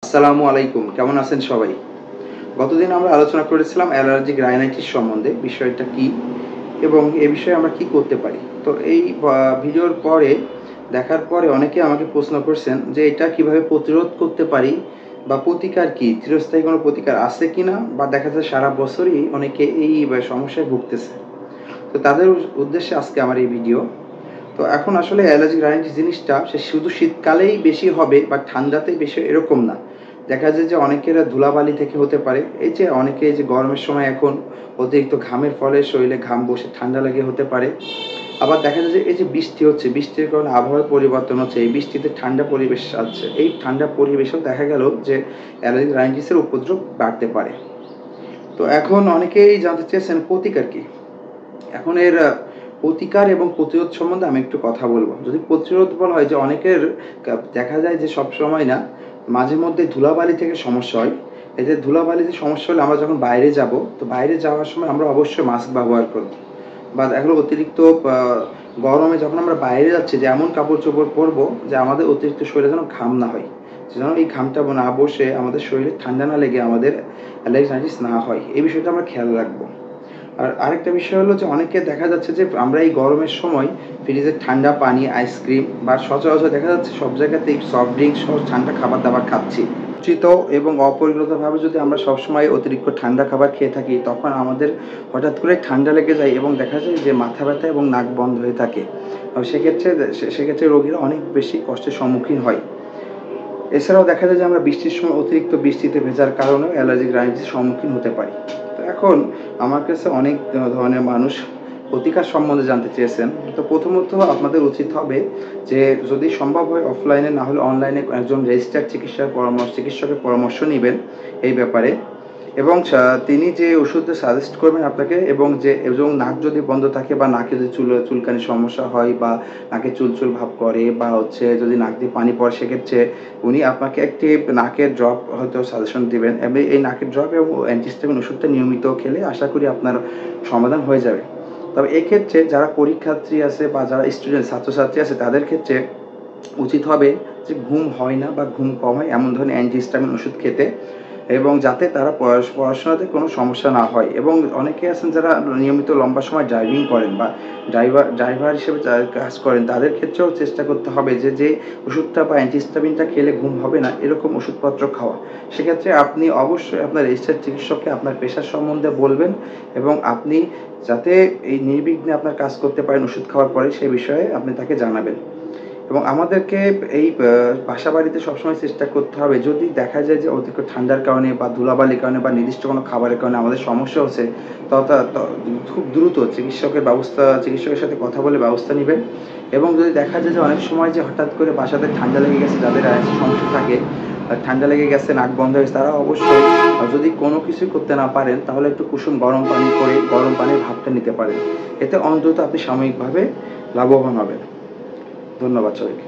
আসসালামু আলাইকুম, কেমন আছেন সবাই? গতদিন আমরা আলোচনা করেছিলাম অ্যালার্জিক রাইনাইটিস সম্বন্ধে, বিষয়টা কি এবং এ বিষয়ে আমরা কি করতে পারি। তো এই ভিডিওর পরে দেখার পরে অনেকে আমাকে প্রশ্ন করছেন যে এটা কিভাবে প্রতিরোধ করতে পারি বা প্রতিকার কি? চিরস্থায়ী কোনো প্রতিকার আছে কিনা, বা দেখা যায় সারা বছরই অনেকে এই সমস্যায় ভুগতেছে। তো তাদের উদ্দেশ্যে আজকে আমার এই ভিডিও। তো এখন আসলে অ্যালার্জিক রাইনাইটিস জিনিসটা সে শুধু শীতকালেই বেশি হবে বা ঠান্ডাতেই বেশি এরকম না। দেখা যায় যে অনেকের ধুলাবালি থেকে হতে পারে। এই যে অনেকে এই যে গরমের সময় এখন অতিরিক্ত ঘামের ফলে শরীরে ঘাম বসে ঠান্ডা লেগে হতে পারে। আবার দেখা যায় যে এই যে বৃষ্টি হচ্ছে, বৃষ্টির কারণে আবহাওয়ার পরিবর্তন হচ্ছে। এই বৃষ্টিতে ঠান্ডা পরিবেশ আসছে। এই ঠান্ডা পরিবেশেও দেখা গেল যে অ্যালার্জিক রাইনাইটিসের উপদ্রব বাড়তে পারে। তো এখন অনেকেই জানতে চেয়েছেন প্রতিকার কি? এখন এর প্রতিকার এবং প্রতিরোধ সম্বন্ধে আমি একটু কথা বলব। যদি প্রতিরোধ বলা হয় যে অনেকের দেখা যায় যে সবসময় না, মাঝে মধ্যে ধুলাবালি থেকে সমস্যা হয়। এই যে ধুলাবালিতে সমস্যা হলে আমরা যখন বাইরে যাব, তো বাইরে যাওয়ার সময় আমরা অবশ্যই মাস্ক ব্যবহার করব। বা দেখা গেলো অতিরিক্ত গরমে যখন আমরা বাইরে যাচ্ছি যে এমন কাপড়-চোপড় পরবো যে আমাদের অতিরিক্ত শরীরে যেন ঘাম না হয়। যেন এই ঘামটা না বসে আমাদের শরীরে ঠান্ডা না লেগে আমাদের অ্যালার্জিস না হয়। এই বিষয়টা আমরা খেয়াল রাখবো। আর আরেকটা বিষয় হলো যে অনেকে দেখা যাচ্ছে যে আমরা এই গরমের সময় ফ্রিজের ঠান্ডা পানি, আইসক্রিম বা সচরাচর দেখা যাচ্ছে সব জায়গাতেই সফট ড্রিঙ্কস সহ ঠান্ডা খাবার-দাবার খাচ্ছি। উচিত এবং অপরিণতভাবে যদি আমরা সবসময় অতিরিক্ত ঠান্ডা খাবার খেয়ে থাকি, তখন আমাদের হঠাৎ করে ঠান্ডা লেগে যায় এবং দেখা যায় যে মাথা ব্যথা এবং নাক বন্ধ হয়ে থাকে। সেক্ষেত্রে রোগীরা অনেক বেশি কষ্টের সম্মুখীন হয়। এছাড়াও দেখা যায় যে আমরা বৃষ্টির সময় অতিরিক্ত বৃষ্টিতে ভেজার কারণেও অ্যালার্জিক রাইনাইটিসের সম্মুখীন হতে পারি। তো এখন আমার কাছে অনেক ধরনের মানুষ প্রতিকার সম্বন্ধে জানতে চেয়েছেন। তো প্রথমত আপনাদের উচিত হবে যে যদি সম্ভব হয় অফলাইনে না হলে অনলাইনে একজন রেজিস্টার্ড চিকিৎসকের পরামর্শ নিবেন এই ব্যাপারে। এবং তিনি যে ওষুধটা সাজেস্ট করবেন আপনাকে, এবং নাক যদি বন্ধ থাকে বা নাকে যদি চুলকানির সমস্যা হয় বা নাকে চুলচুল ভাব করে বা যদি নাক দিয়ে পানি পড়ে, সেক্ষেত্রে উনি আপনাকে একটি নাকের ড্রপ হয়তো সাজেশন দিবেন, এবং এই নাকের ড্রপ এবং অ্যান্টিহিস্টামিন ওষুধটা নিয়মিত খেলে আশা করি আপনার সমাধান হয়ে যাবে। তবে এক্ষেত্রে যারা পরীক্ষার্থী আছে বা যারা স্টুডেন্ট ছাত্রছাত্রী আছে তাদের ক্ষেত্রে উচিত হবে যে ঘুম হয় না বা ঘুম কম হয় এমন ধরনের অ্যান্টিহিস্টামিন ওষুধ খেতে, এবং যাতে তারা পড়াশোনাতে কোনো সমস্যা না হয়। এবং অনেকে আছেন যারা নিয়মিত লম্বা সময় ড্রাইভিং করেন বা ড্রাইভার হিসেবে যারা কাজ করেন, তাদের ক্ষেত্রেও চেষ্টা করতে হবে যে ওষুধটা বা অ্যান্টিহিস্টামিনটা খেলে ঘুম হবে না এরকম ওষুধপত্র খাওয়া। সেক্ষেত্রে আপনি অবশ্যই আপনার রেজিস্টার্ড চিকিৎসককে আপনার পেশার সম্বন্ধে বলবেন, এবং আপনি যাতে এই নির্বিঘ্নে আপনার কাজ করতে পারেন ওষুধ খাওয়ার পরে, সে বিষয়ে আপনি তাকে জানাবেন। এবং আমাদেরকে এই বাসাবাড়িতে সবসময় চেষ্টা করতে হবে, যদি দেখা যায় যে অতিরিক্ত ঠান্ডার কারণে বা ধুলাবালির কারণে বা নির্দিষ্ট কোনো খাবারের কারণে আমাদের সমস্যা হচ্ছে, খুব দ্রুত চিকিৎসকের সাথে কথা বলে ব্যবস্থা নিবেন। এবং যদি দেখা যায় যে অনেক সময় যে হঠাৎ করে বাসাতে ঠান্ডা লেগে গেছে, যাদের অ্যালার্জির সমস্যা থাকে, ঠান্ডা লেগে গেছে, নাক বন্ধ হয়েছে, তারা অবশ্যই যদি কোনো কিছুই করতে না পারেন তাহলে একটু কুসুম গরম পানি করে গরম পানির ভাপটা নিতে পারেন। এতে অন্তত আপনি সাময়িকভাবে লাভবান হবেন। ধন্যবাদ সবাইকে।